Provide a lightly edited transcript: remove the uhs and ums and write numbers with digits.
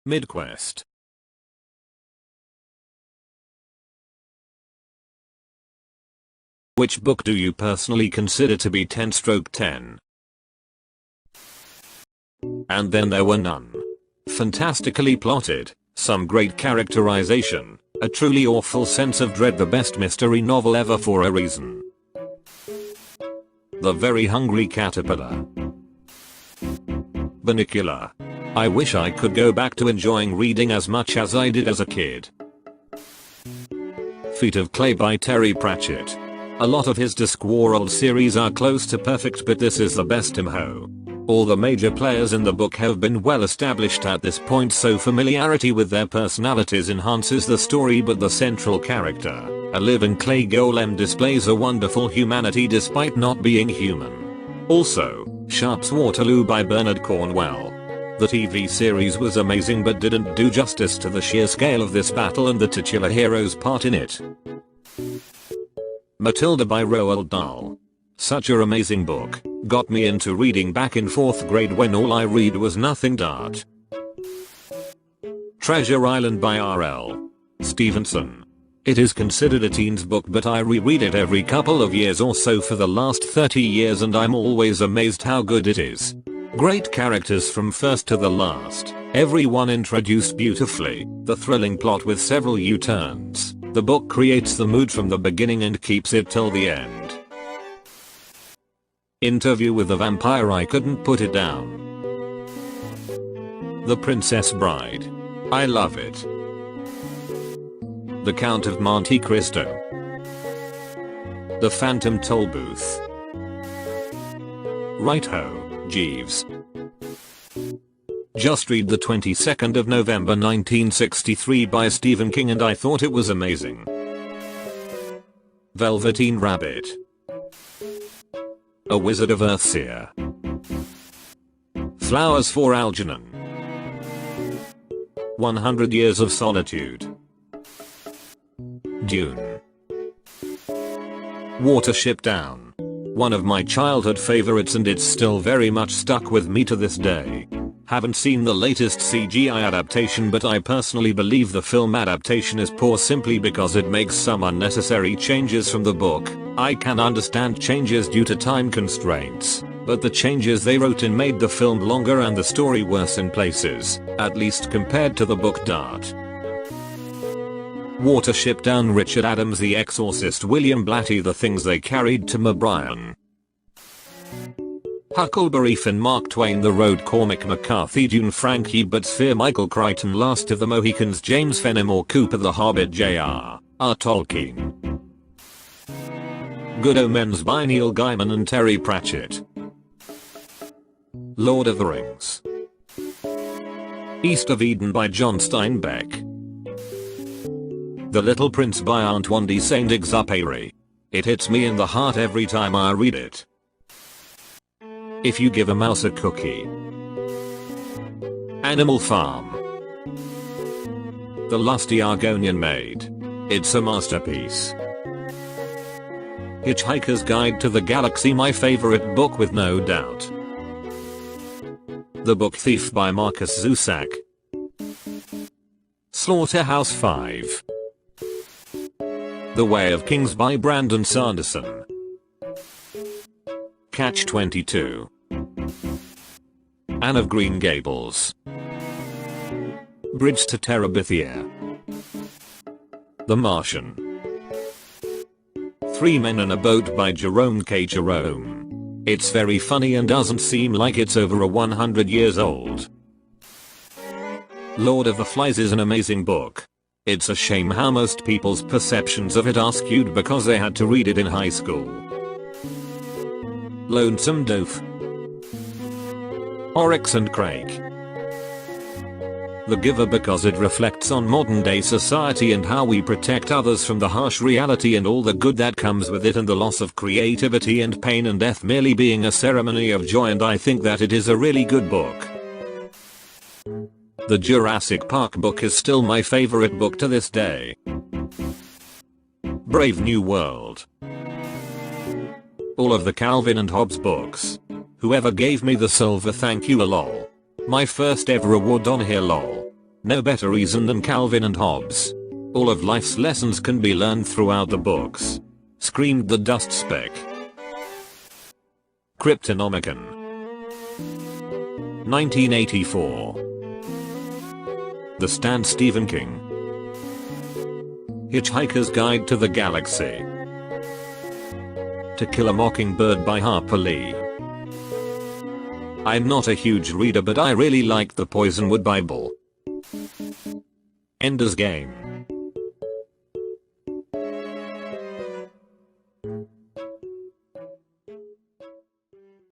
Mid-quest. Which book do you personally consider to be 10/10? And then there were none. Fantastically plotted, some great characterization, a truly awful sense of dread, the best mystery novel ever for a reason. The Very Hungry Caterpillar. Binocular. I wish I could go back to enjoying reading as much as I did as a kid. Feet of Clay by Terry Pratchett. A lot of his Discworld series are close to perfect, but this is the best imho. All the major players in the book have been well established at this point, so familiarity with their personalities enhances the story, but the central character, a living clay golem, displays a wonderful humanity despite not being human. Also, Sharpe's Waterloo by Bernard Cornwell. The TV series was amazing but didn't do justice to the sheer scale of this battle and the titular hero's part in it. Matilda by Roald Dahl. Such an amazing book, got me into reading back in 4th grade when all I read was nothing. Treasure Island by R.L. Stevenson. It is considered a teen's book, but I reread it every couple of years or so for the last 30 years and I'm always amazed how good it is. Great characters from first to the last, everyone introduced beautifully, the thrilling plot with several U-turns. The book creates the mood from the beginning and keeps it till the end. Interview with the Vampire. I couldn't put it down. The Princess Bride. I love it. The Count of Monte Cristo. The Phantom Tollbooth. Right ho, Jeeves. Just read The 22nd of November 1963 by Stephen King and I thought it was amazing. Velveteen Rabbit. A Wizard of Earthsea. Flowers for Algernon. 100 Years of Solitude. Dune. Watership Down. One of my childhood favorites and it's still very much stuck with me to this day. Haven't seen the latest CGI adaptation, but I personally believe the film adaptation is poor simply because it makes some unnecessary changes from the book. I can understand changes due to time constraints, but the changes they wrote in made the film longer and the story worse in places, at least compared to the book. Watership Down. Richard Adams, The Exorcist. William Blatty, The Things They Carried to M'Brien. Huckleberry Finn. Mark Twain, The Road. Cormac McCarthy. Dune. Frank Herbert's Fear. Michael Crichton, Last of the Mohicans. James Fenimore Cooper, The Hobbit. J.R.R. Tolkien. Good Omens by Neil Gaiman and Terry Pratchett. Lord of the Rings. East of Eden by John Steinbeck. The Little Prince by Antoine de Saint-Exupéry. It hits me in the heart every time I read it. If You Give a Mouse a Cookie. Animal Farm. The Lusty Argonian Maid. It's a masterpiece. Hitchhiker's Guide to the Galaxy. My favorite book with no doubt. The Book Thief by Marcus Zusak. Slaughterhouse-Five. The Way of Kings by Brandon Sanderson. Catch-22. Anne of Green Gables. Bridge to Terabithia. The Martian. Three Men in a Boat by Jerome K. Jerome. It's very funny and doesn't seem like it's over 100 years old. Lord of the Flies is an amazing book. It's a shame how most people's perceptions of it are skewed because they had to read it in high school. Lonesome Dove. Oryx and Crake. The Giver because it reflects on modern day society and how we protect others from the harsh reality and all the good that comes with it, and the loss of creativity and pain and death merely being a ceremony of joy, and I think that it is a really good book. The Jurassic Park book is still my favorite book to this day. Brave New World. All of the Calvin and Hobbes books. Whoever gave me the silver, thank you lol. My first ever award on here lol. No better reason than Calvin and Hobbes. All of life's lessons can be learned throughout the books. Screamed the dust speck. Cryptonomicon. 1984. The Stand, Stephen King. Hitchhiker's Guide to the Galaxy. To Kill a Mockingbird by Harper Lee. I'm not a huge reader, but I really like the Poisonwood Bible. Ender's Game.